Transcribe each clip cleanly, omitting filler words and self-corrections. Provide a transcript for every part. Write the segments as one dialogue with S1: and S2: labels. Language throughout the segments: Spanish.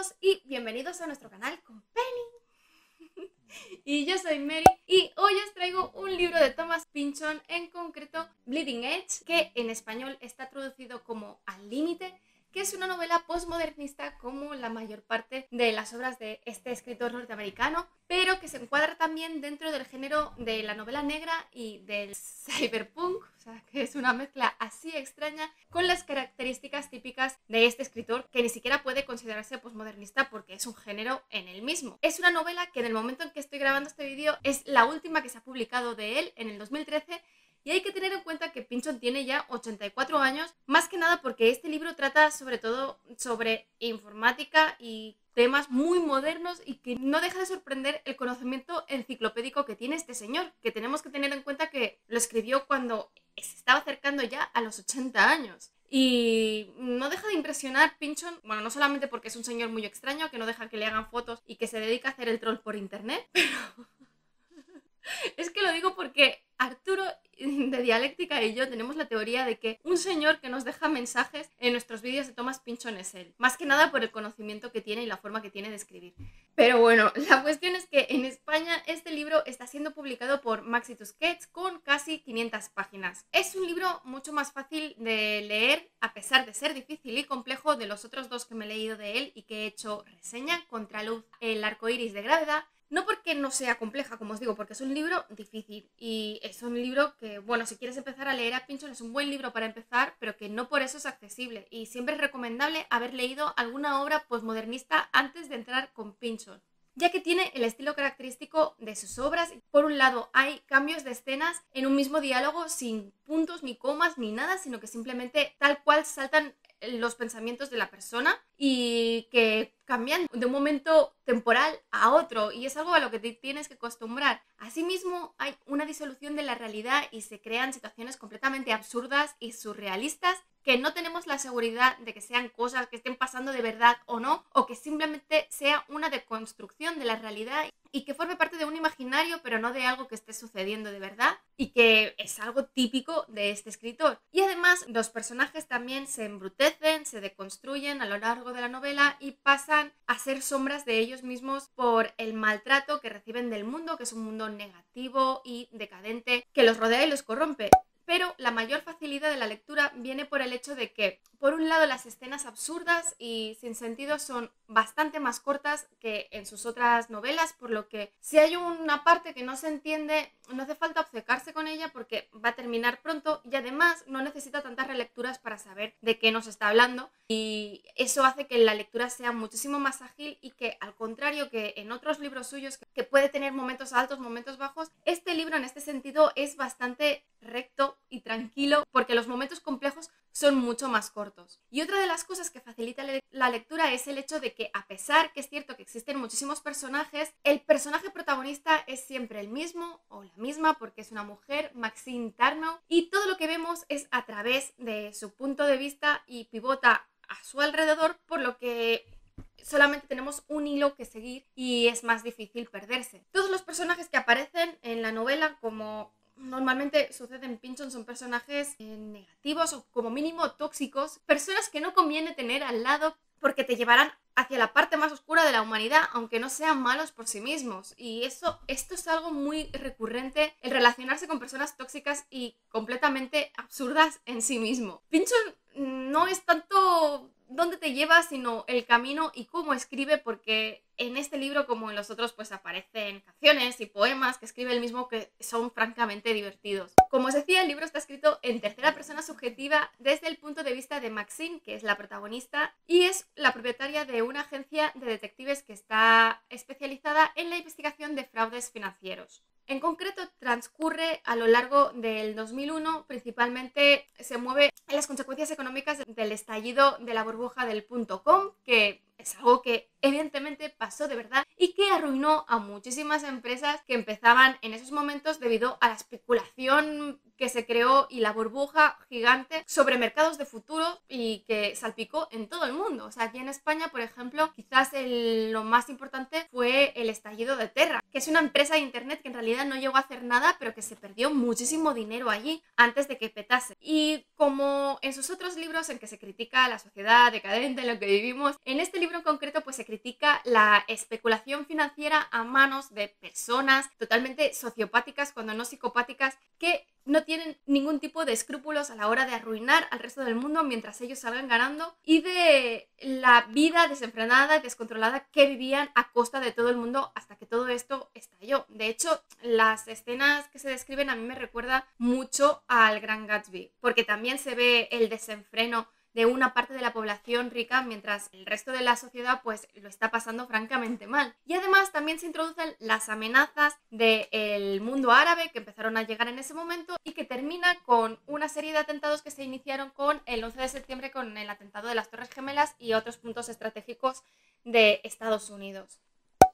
S1: todos y bienvenidos a nuestro canal con Penny. Y yo soy Mary y hoy os traigo un libro de Thomas Pynchon, en concreto Bleeding Edge, que en español está traducido como Al Límite, que es una novela postmodernista como la mayor parte de las obras de este escritor norteamericano, pero que se encuadra también dentro del género de la novela negra y del cyberpunk, o sea, que es una mezcla así extraña con las características típicas de este escritor, que ni siquiera puede considerarse postmodernista porque es un género en el mismo. Es una novela que en el momento en que estoy grabando este vídeo es la última que se ha publicado de él en el 2013. Y hay que tener en cuenta que Pynchon tiene ya 84 años, más que nada porque este libro trata sobre todo sobre informática y temas muy modernos, y que no deja de sorprender el conocimiento enciclopédico que tiene este señor, que tenemos que tener en cuenta que lo escribió cuando se estaba acercando ya a los 80 años. Y no deja de impresionar Pynchon, bueno, no solamente porque es un señor muy extraño, que no deja que le hagan fotos y que se dedica a hacer el troll por internet, pero es que lo digo porque Arturo de Dialéctica y yo tenemos la teoría de que un señor que nos deja mensajes en nuestros vídeos de Thomas Pynchon es él, más que nada por el conocimiento que tiene y la forma que tiene de escribir. Pero bueno, la cuestión es que en España este libro está siendo publicado por Maxi Tusquets con casi 500 páginas. Es un libro mucho más fácil de leer, a pesar de ser difícil y complejo, de los otros dos que me he leído de él y que he hecho reseña: Contraluz, El arco iris de gravedad. No porque no sea compleja, como os digo, porque es un libro difícil y es un libro que, bueno, si quieres empezar a leer a Pynchon es un buen libro para empezar, pero que no por eso es accesible, y siempre es recomendable haber leído alguna obra postmodernista antes de entrar con Pynchon, ya que tiene el estilo característico de sus obras. Por un lado, hay cambios de escenas en un mismo diálogo sin puntos ni comas ni nada, sino que simplemente tal cual saltan los pensamientos de la persona y que cambian de un momento temporal a otro, y es algo a lo que te tienes que acostumbrar. Asimismo, hay una disolución de la realidad y se crean situaciones completamente absurdas y surrealistas que no tenemos la seguridad de que sean cosas que estén pasando de verdad o no, o que simplemente sea una deconstrucción de la realidad y que forme parte de un imaginario, pero no de algo que esté sucediendo de verdad, y que es algo típico de este escritor. Y además los personajes también se embrutecen, se deconstruyen a lo largo de la novela y pasan a ser sombras de ellos mismos por el maltrato que reciben del mundo, que es un mundo negativo y decadente que los rodea y los corrompe. Pero la mayor facilidad de la lectura viene por el hecho de que, por un lado, las escenas absurdas y sin sentido son bastante más cortas que en sus otras novelas, por lo que si hay una parte que no se entiende, no hace falta obcecarse con ella porque va a terminar pronto, y además no necesita tantas relecturas para saber de qué nos está hablando, y eso hace que la lectura sea muchísimo más ágil, y que, al contrario que en otros libros suyos que puede tener momentos altos, momentos bajos, este libro en este sentido es bastante recto y tranquilo, porque los momentos complejos son mucho más cortos. Y otra de las cosas que facilita la lectura es el hecho de que, a pesar que es cierto que existen muchísimos personajes, el personaje protagonista es siempre el mismo o la misma, porque es una mujer, Maxine Tarnow, y todo lo que vemos es a través de su punto de vista y pivota a su alrededor, por lo que solamente tenemos un hilo que seguir y es más difícil perderse. Todos los personajes que aparecen en la novela, como normalmente sucede en Pynchon, son personajes negativos o como mínimo tóxicos, personas que no conviene tener al lado porque te llevarán hacia la parte más oscura de la humanidad, aunque no sean malos por sí mismos. Y esto es algo muy recurrente, el relacionarse con personas tóxicas y completamente absurdas en sí mismo. Pynchon no es tanto dónde te lleva, sino el camino y cómo escribe, porque en este libro, como en los otros, pues aparecen canciones y poemas que escribe él mismo que son francamente divertidos. Como os decía, el libro está escrito en tercera persona subjetiva desde el punto de vista de Maxine, que es la protagonista y es la propietaria de una agencia de detectives que está especializada en la investigación de fraudes financieros. En concreto, transcurre a lo largo del 2001, principalmente se mueve en las consecuencias económicas del estallido de la burbuja del .com, que es algo que evidentemente pasó de verdad y que arruinó a muchísimas empresas que empezaban en esos momentos debido a la especulación que se creó y la burbuja gigante sobre mercados de futuro, y que salpicó en todo el mundo. O sea, aquí en España, por ejemplo, quizás lo más importante fue el estallido de Terra, que es una empresa de internet que en realidad no llegó a hacer nada, pero que se perdió muchísimo dinero allí antes de que petase. Y como en sus otros libros en que se critica a la sociedad decadente en la que vivimos, en este libro en concreto pues pues se critica la especulación financiera a manos de personas totalmente sociopáticas, cuando no psicopáticas, que no tienen ningún tipo de escrúpulos a la hora de arruinar al resto del mundo mientras ellos salgan ganando, y de la vida desenfrenada y descontrolada que vivían a costa de todo el mundo hasta que todo esto estalló. De hecho, las escenas que se describen a mí me recuerda mucho al Gran Gatsby, porque también se ve el desenfreno de una parte de la población rica mientras el resto de la sociedad pues lo está pasando francamente mal. Y además también se introducen las amenazas del mundo árabe que empezaron a llegar en ese momento y que termina con una serie de atentados que se iniciaron con el 11 de septiembre, con el atentado de las Torres Gemelas y otros puntos estratégicos de Estados Unidos.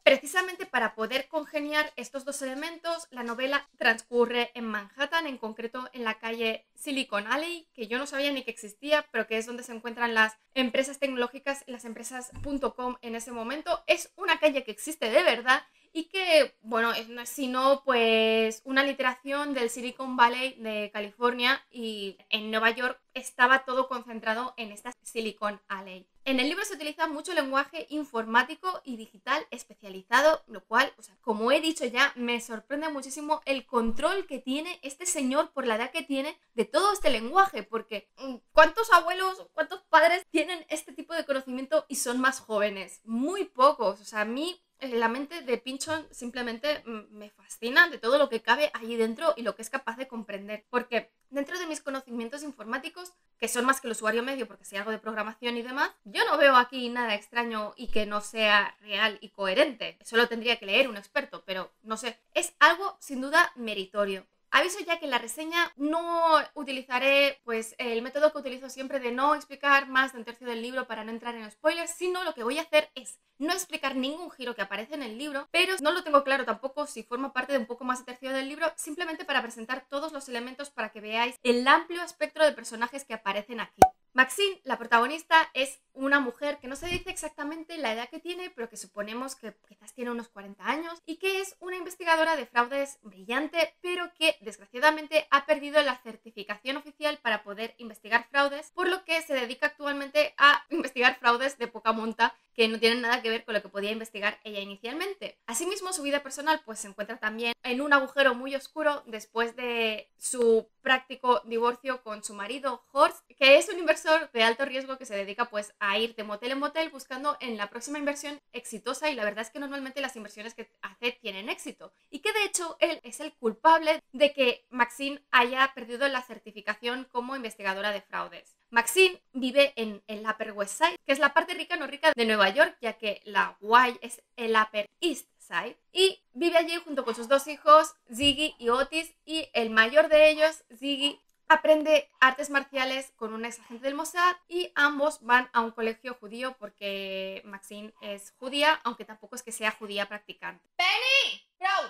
S1: Precisamente para poder congeniar estos dos elementos, la novela transcurre en Manhattan, en concreto en la calle Silicon Alley, que yo no sabía ni que existía, pero que es donde se encuentran las empresas tecnológicas, las empresas .com en ese momento. Es una calle que existe de verdad y que, bueno, no es sino pues una literación del Silicon Valley de California, y en Nueva York estaba todo concentrado en esta Silicon Alley. En el libro se utiliza mucho lenguaje informático y digital especializado, lo cual, o sea, como he dicho ya, me sorprende muchísimo el control que tiene este señor por la edad que tiene de todo este lenguaje, porque ¿cuántos abuelos, cuántos padres tienen este tipo de conocimiento y son más jóvenes? Muy pocos. O sea, a mí la mente de Pynchon simplemente me fascina de todo lo que cabe allí dentro y lo que es capaz de comprender, porque dentro de mis conocimientos informáticos, que son más que el usuario medio porque sé algo de programación y demás, yo no veo aquí nada extraño y que no sea real y coherente. Eso lo tendría que leer un experto, pero no sé, es algo sin duda meritorio. Aviso ya que en la reseña no utilizaré pues el método que utilizo siempre de no explicar más de un tercio del libro para no entrar en spoilers, sino lo que voy a hacer es no explicar ningún giro que aparece en el libro, pero no lo tengo claro tampoco si forma parte de un poco más de tercio del libro, simplemente para presentar todos los elementos para que veáis el amplio espectro de personajes que aparecen aquí. Maxine, la protagonista, es una mujer que no se dice exactamente la edad que tiene, pero que suponemos que quizás tiene unos 40 años, y que es una investigadora de fraudes brillante, pero que desgraciadamente ha perdido la certificación oficial para poder investigar fraudes, por lo que se dedica actualmente a investigar fraudes de poca monta que no tienen nada que ver con lo que podía investigar ella inicialmente. Asimismo, su vida personal pues se encuentra también en un agujero muy oscuro después de su práctico divorcio con su marido Horst, que es un inversor de alto riesgo que se dedica pues a ir de motel en motel buscando en la próxima inversión exitosa, y la verdad es que normalmente las inversiones que hace tienen éxito, y que de hecho él es el culpable de que Maxine haya perdido la certificación como investigadora de fraudes. Maxine vive en el Upper West Side, que es la parte rica no rica de Nueva York, ya que la Y es el Upper East Side, y vive allí junto con sus dos hijos, Ziggy y Otis, y el mayor de ellos, Ziggy, aprende artes marciales con un ex agente del Mossad, y ambos van a un colegio judío porque Maxine es judía, aunque tampoco es que sea judía practicante. ¡Penny! ¡Bro!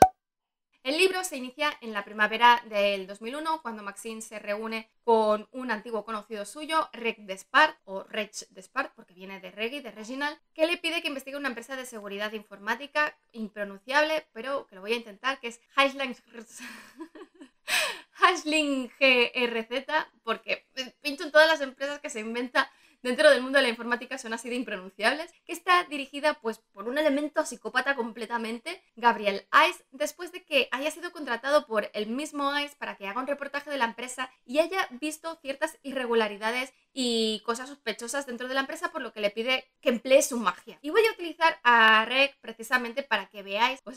S1: El libro se inicia en la primavera del 2001, cuando Maxine se reúne con un antiguo conocido suyo, Reg Despart, o Reg Despart, porque viene de Reggie, de Reginald, que le pide que investigue una empresa de seguridad informática impronunciable, pero que lo voy a intentar, que es Hashling GRZ, porque pincho en todas las empresas que se inventa dentro del mundo de la informática son así de impronunciables, que está dirigida pues por un elemento psicópata completamente, Gabriel Ice, después de que haya sido contratado por el mismo Ice para que haga un reportaje de la empresa y haya visto ciertas irregularidades y cosas sospechosas dentro de la empresa, por lo que le pide que emplee su magia. Y voy a utilizar a Reg precisamente para que veáis pues,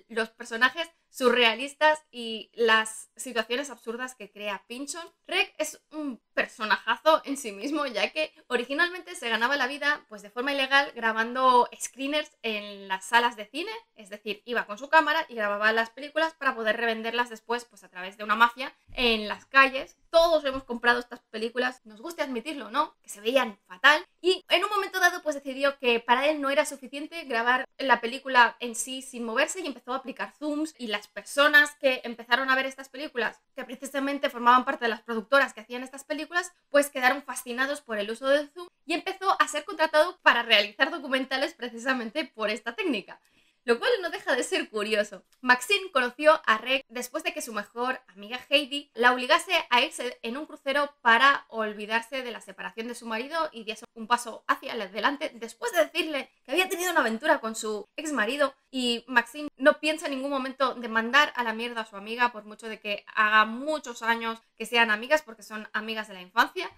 S1: los personajes surrealistas y las situaciones absurdas que crea Pynchon. Reg es un personajazo en sí mismo, ya que originalmente se ganaba la vida pues de forma ilegal grabando screeners en las salas de cine, es decir, iba con su cámara y grababa las películas para poder revenderlas después pues a través de una mafia en las calles. Todos hemos comprado estas películas, nos guste admitirlo o no, que se veían fatal, y en un momento dado pues decidió que para él no era suficiente grabar la película en sí sin moverse y empezó a aplicar zooms, y las personas que empezaron a ver estas películas, que precisamente formaban parte de las productoras que hacían estas películas, pues quedaron fascinados por el uso del zoom y empezó a ser contratado para realizar documentales precisamente por esta técnica. Lo cual no deja de ser curioso. Maxine conoció a Reg después de que su mejor amiga Heidi la obligase a irse en un crucero para olvidarse de la separación de su marido y diese un paso hacia adelante después de decirle que había tenido una aventura con su ex marido y Maxine no piensa en ningún momento de mandar a la mierda a su amiga, por mucho de que haga muchos años que sean amigas, porque son amigas de la infancia.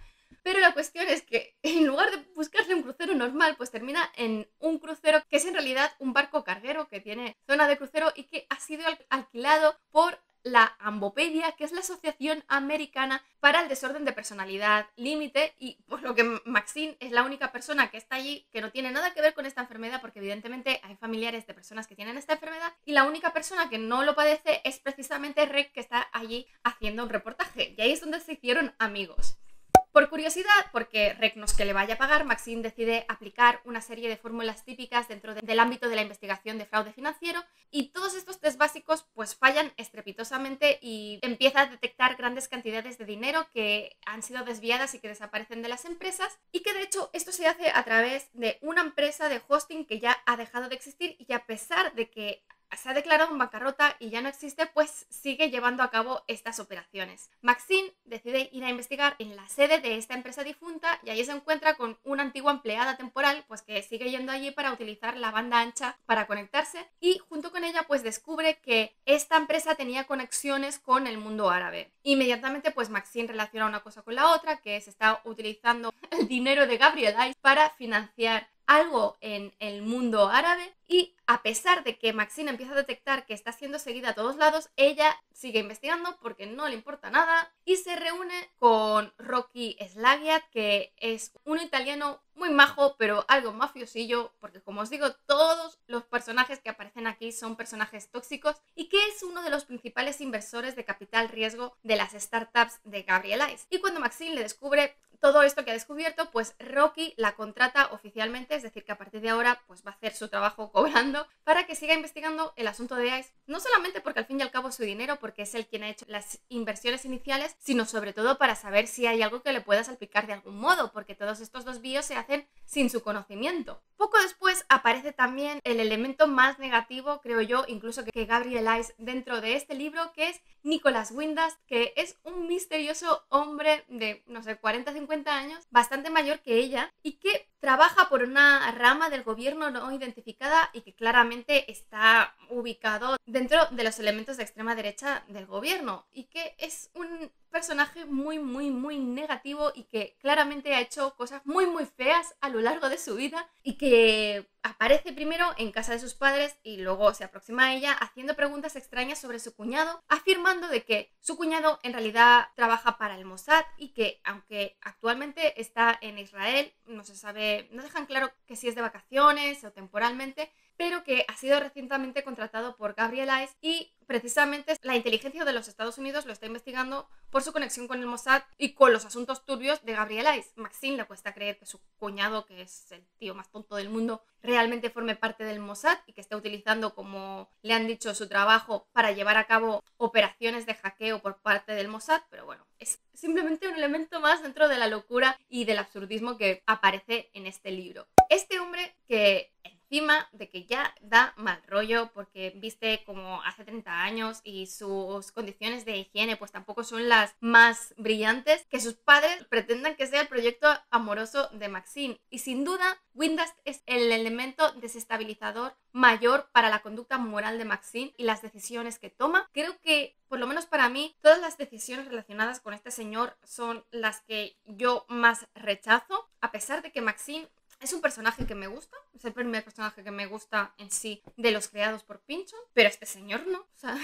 S1: Pero la cuestión es que en lugar de buscarle un crucero normal, pues termina en un crucero que es en realidad un barco carguero que tiene zona de crucero y que ha sido alquilado por la Ambopedia, que es la Asociación Americana para el Desorden de Personalidad Límite, y por lo que Maxine es la única persona que está allí que no tiene nada que ver con esta enfermedad, porque evidentemente hay familiares de personas que tienen esta enfermedad, y la única persona que no lo padece es precisamente Reg, que está allí haciendo un reportaje, y ahí es donde se hicieron amigos. Por curiosidad, porque Reg no es que le vaya a pagar, Maxine decide aplicar una serie de fórmulas típicas dentro del ámbito de la investigación de fraude financiero, y todos estos test básicos pues fallan estrepitosamente y empieza a detectar grandes cantidades de dinero que han sido desviadas y que desaparecen de las empresas, y que de hecho esto se hace a través de una empresa de hosting que ya ha dejado de existir y que, a pesar de que se ha declarado en bancarrota y ya no existe, pues sigue llevando a cabo estas operaciones. Maxine decide ir a investigar en la sede de esta empresa difunta y allí se encuentra con una antigua empleada temporal, pues que sigue yendo allí para utilizar la banda ancha para conectarse, y junto con ella pues descubre que esta empresa tenía conexiones con el mundo árabe. Inmediatamente pues Maxine relaciona una cosa con la otra, que se está utilizando el dinero de Gabriel Ice para financiar algo en el mundo árabe, y a pesar de que Maxine empieza a detectar que está siendo seguida a todos lados, ella sigue investigando porque no le importa nada y se reúne con Rocky Slagiat, que es un italiano muy majo, pero algo mafiosillo, porque como os digo, todos los personajes que aparecen aquí son personajes tóxicos, y que es uno de los principales inversores de capital riesgo de las startups de Gabriel Ice. Y cuando Maxine le descubre todo esto que ha descubierto, pues Rocky la contrata oficialmente, es decir, que a partir de ahora pues va a hacer su trabajo cobrando, para que siga investigando el asunto de Ice, no solamente porque al fin y al cabo es su dinero, porque es él quien ha hecho las inversiones iniciales, sino sobre todo para saber si hay algo que le pueda salpicar de algún modo, porque todos estos desvíos se hacen sin su conocimiento. Poco después aparece también el elemento más negativo, creo yo, incluso que Gabriel Ice dentro de este libro, que es Nicholas Windast, que es un misterioso hombre de, no sé, 40-50 años, bastante mayor que ella, y que trabaja por una rama del gobierno no identificada y que claramente está ubicado dentro de los elementos de extrema derecha del gobierno, y que es un personaje muy negativo y que claramente ha hecho cosas muy feas a lo largo de su vida, y que aparece primero en casa de sus padres y luego se aproxima a ella haciendo preguntas extrañas sobre su cuñado, afirmando de que su cuñado en realidad trabaja para el Mossad y que, aunque actualmente está en Israel, no se sabe, no dejan claro que si es de vacaciones o temporalmente, pero que ha sido recientemente contratado por Gabriel Ice, y precisamente la inteligencia de los Estados Unidos lo está investigando por su conexión con el Mossad y con los asuntos turbios de Gabriel Ice. Maxine le cuesta creer que su cuñado, que es el tío más tonto del mundo, realmente forme parte del Mossad y que esté utilizando, como le han dicho, su trabajo para llevar a cabo operaciones de hackeo por parte del Mossad, pero bueno, es simplemente un elemento más dentro de la locura y del absurdismo que aparece en este libro. Este hombre, que encima de que ya da mal rollo porque viste como hace 30 años y sus condiciones de higiene pues tampoco son las más brillantes, que sus padres pretendan que sea el proyecto amoroso de Maxine. Y sin duda, Windast es el elemento desestabilizador mayor para la conducta moral de Maxine y las decisiones que toma. Creo que, por lo menos para mí, todas las decisiones relacionadas con este señor son las que yo más rechazo, a pesar de que Maxine es un personaje que me gusta, es el primer personaje que me gusta en sí de los creados por Pynchon, pero este señor no, o sea...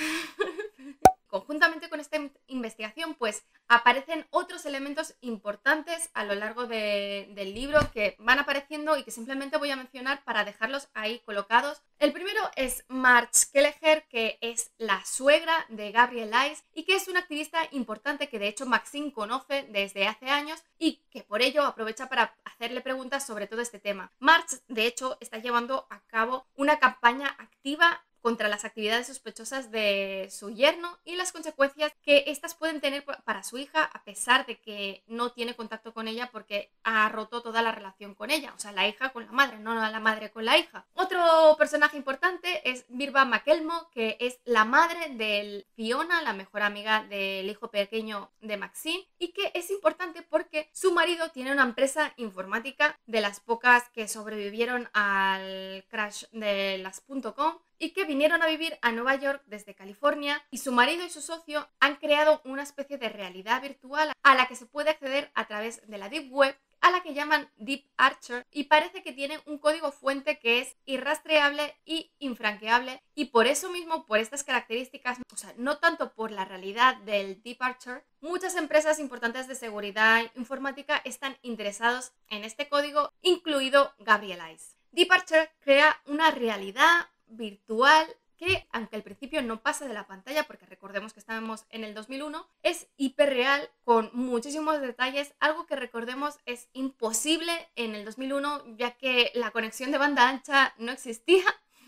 S1: Conjuntamente con esta investigación, pues aparecen otros elementos importantes a lo largo del libro que van apareciendo y que simplemente voy a mencionar para dejarlos ahí colocados. El primero es Marge Kelleher, que es la suegra de Gabriel Ice y que es una activista importante que de hecho Maxine conoce desde hace años y que por ello aprovecha para hacerle preguntas sobre todo este tema. Marge, de hecho, está llevando a cabo una campaña activa contra las actividades sospechosas de su yerno y las consecuencias que éstas pueden tener para su hija, a pesar de que no tiene contacto con ella porque ha roto toda la relación con ella, o sea, la hija con la madre, no la madre con la hija. Otro personaje importante es Birba McElmo, que es la madre de Fiona, la mejor amiga del hijo pequeño de Maxine, y que es importante porque su marido tiene una empresa informática de las pocas que sobrevivieron al crash de las .com y que vinieron a vivir a Nueva York desde California, y su marido y su socio han creado una especie de realidad virtual a la que se puede acceder a través de la Deep Web, a la que llaman Deep Archer, y parece que tiene un código fuente que es irrastreable y infranqueable, y por eso mismo, por estas características, o sea, no tanto por la realidad del Deep Archer, muchas empresas importantes de seguridad informática están interesados en este código, incluido Gabriel Ice. Deep Archer crea una realidad virtual que, aunque al principio no pasa de la pantalla, porque recordemos que estábamos en el 2001, es hiperreal con muchísimos detalles, algo que recordemos es imposible en el 2001, ya que la conexión de banda ancha no existía,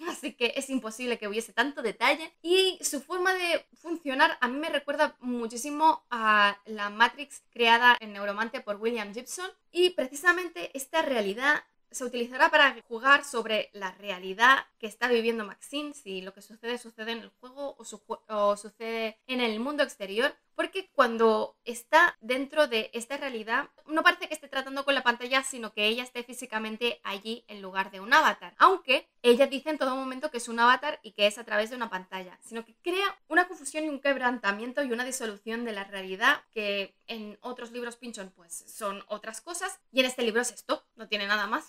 S1: así que es imposible que hubiese tanto detalle, y su forma de funcionar a mí me recuerda muchísimo a la Matrix creada en Neuromante por William Gibson, y precisamente esta realidad se utilizará para jugar sobre la realidad que está viviendo Maxine, si lo que sucede sucede en el juego o sucede en el mundo exterior, porque cuando está dentro de esta realidad no parece que esté tratando con la pantalla, sino que ella esté físicamente allí en lugar de un avatar, aunque ella dice en todo momento que es un avatar y que es a través de una pantalla, sino que crea una confusión y un quebrantamiento y una disolución de la realidad que en otros libros Pynchon pues son otras cosas, y en este libro es esto, no tiene nada más.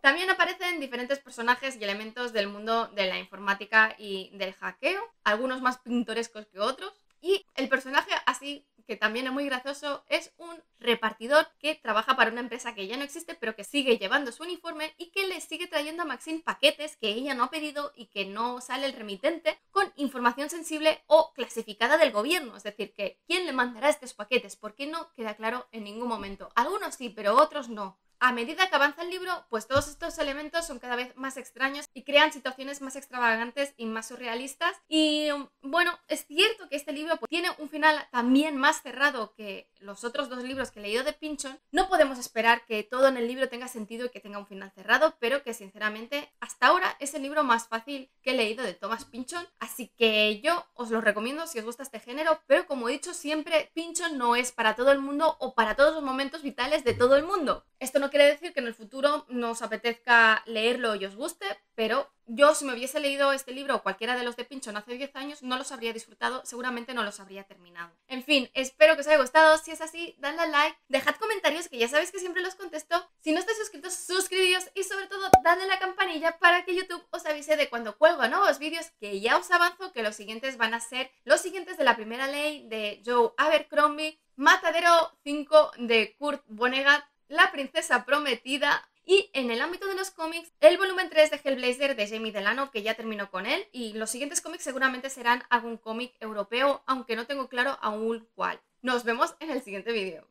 S1: También aparecen diferentes personajes y elementos del mundo de la informática y del hackeo, algunos más pintorescos que otros, y el personaje así que también es muy gracioso es un repartidor que trabaja para una empresa que ya no existe pero que sigue llevando su uniforme y que le sigue trayendo a Maxine paquetes que ella no ha pedido y que no sale el remitente con información sensible o clasificada del gobierno, es decir, que ¿quién le mandará estos paquetes? Porque no queda claro en ningún momento. Algunos sí, pero otros no. A medida que avanza el libro, pues todos estos elementos son cada vez más extraños y crean situaciones más extravagantes y más surrealistas. Y bueno, es cierto que este libro pues, tiene un final también más cerrado que los otros dos libros que he leído de Pynchon. No podemos esperar que todo en el libro tenga sentido y que tenga un final cerrado, pero que sinceramente hasta ahora es el libro más fácil que he leído de Thomas Pynchon. Así que yo os lo recomiendo si os gusta este género, pero como he dicho siempre, Pynchon no es para todo el mundo o para todos los momentos vitales de todo el mundo. Esto no quiere decir que en el futuro no os apetezca leerlo y os guste, pero yo si me hubiese leído este libro o cualquiera de los de Pynchon hace 10 años no los habría disfrutado, seguramente no los habría terminado. En fin, espero que os haya gustado, si es así, dadle a like, dejad comentarios que ya sabéis que siempre los contesto, si no estáis suscritos, suscribíos y sobre todo dadle a la campanilla para que YouTube os avise de cuando cuelgo nuevos vídeos, que ya os avanzo que los siguientes van a ser los siguientes de La Primera Ley de Joe Abercrombie, Matadero 5 de Kurt Vonnegut, La Princesa Prometida y en el ámbito de los cómics, el volumen 3 de Hellblazer de Jamie Delano, que ya terminó con él, y los siguientes cómics seguramente serán algún cómic europeo, aunque no tengo claro aún cuál. Nos vemos en el siguiente vídeo.